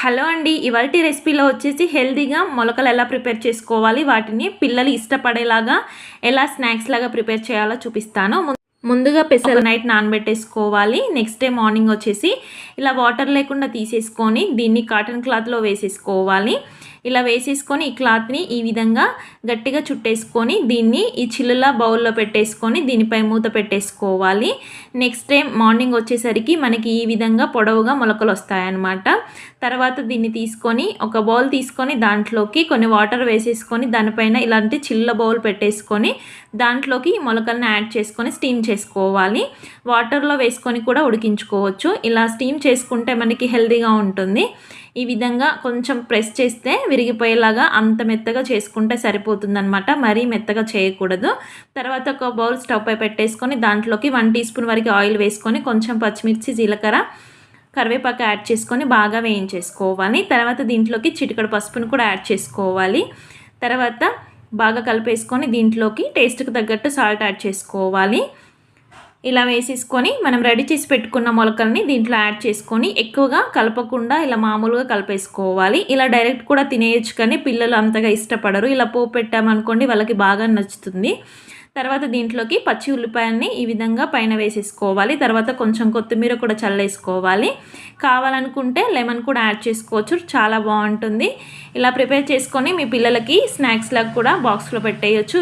Hello అండి, ఇవాల్టి రెసిపీలో వచ్చేసి హెల్తీగా మొలకలు ఎలా ప్రిపేర్ చేసుకోవాలి, వాటిని పిల్లలు ఇష్టపడేలాగా ఎలా స్నాక్స్ లాగా ప్రిపేర్ చేయాలో చూపిస్తాను. ముందుగా పెసలు నైట్ నానబెట్టేసుకోవాలి. నెక్స్ట్ డే మార్నింగ్ వచ్చేసి ఇలా వాటర్ లేకుండా తీసేసుకొని దీన్ని కాటన్ క్లాత్లో వేసేసుకోవాలి. ఇలా వేసేసుకొని ఈ క్లాత్ని ఈ విధంగా గట్టిగా చుట్టేసుకొని దీన్ని ఈ చిల్లుల బౌల్లో పెట్టేసుకొని దీనిపై మూత పెట్టేసుకోవాలి. నెక్స్ట్ డే మార్నింగ్ వచ్చేసరికి మనకి ఈ విధంగా పొడవుగా మొలకలు వస్తాయన్నమాట. తర్వాత దీన్ని తీసుకొని ఒక బౌల్ తీసుకొని దాంట్లోకి కొన్ని వాటర్ వేసేసుకొని దానిపైన ఇలాంటి చిల్లుల బౌల్ పెట్టేసుకొని దాంట్లోకి మొలకలను యాడ్ చేసుకొని స్టీమ్ చేసుకోవాలి. వాటర్లో వేసుకొని కూడా ఉడికించుకోవచ్చు. ఇలా స్టీమ్ చేసుకుంటే మనకి హెల్తీగా ఉంటుంది. ఈ విధంగా కొంచెం ప్రెస్ చేస్తే విరిగిపోయేలాగా అంత మెత్తగా చేసుకుంటే సరిపోతుందన్నమాట. మరీ మెత్తగా చేయకూడదు. తర్వాత ఒక బౌల్ స్టవ్ పై పెట్టేసుకొని దాంట్లోకి 1 టీ స్పూన్ వరకు ఆయిల్ వేసుకొని కొంచెం పచ్చిమిర్చి, జీలకర్ర, కరివేపాకు యాడ్ చేసుకొని బాగా వేయించేసుకోవాలి. తర్వాత దీంట్లోకి చిటికెడు పసుపును కూడా యాడ్ చేసుకోవాలి. తర్వాత బాగా కలిపేసుకొని దీంట్లోకి టేస్ట్కి తగ్గట్టు సాల్ట్ యాడ్ చేసుకోవాలి. ఇలా వేసేసుకొని మనం రెడీ చేసి పెట్టుకున్న మొలకల్ని దీంట్లో యాడ్ చేసుకొని ఎక్కువగా కలపకుండా ఇలా మామూలుగా కలిపేసుకోవాలి. ఇలా డైరెక్ట్ కూడా తినేయచ్చు, కానీ పిల్లలు అంతగా ఇష్టపడరు. ఇలా పోపు పెట్టామనుకోండి వాళ్ళకి బాగా నచ్చుతుంది. తర్వాత దీంట్లోకి పచ్చి ఉల్లిపాయల్ని ఈ విధంగా పైన వేసేసుకోవాలి. తర్వాత కొంచెం కొత్తిమీర కూడా చల్లేసుకోవాలి. కావాలనుకుంటే లెమన్ కూడా యాడ్ చేసుకోవచ్చు, చాలా బాగుంటుంది. ఇలా ప్రిపేర్ చేసుకొని మీ పిల్లలకి స్నాక్స్ లాగా కూడా బాక్స్లో పెట్టేయచ్చు.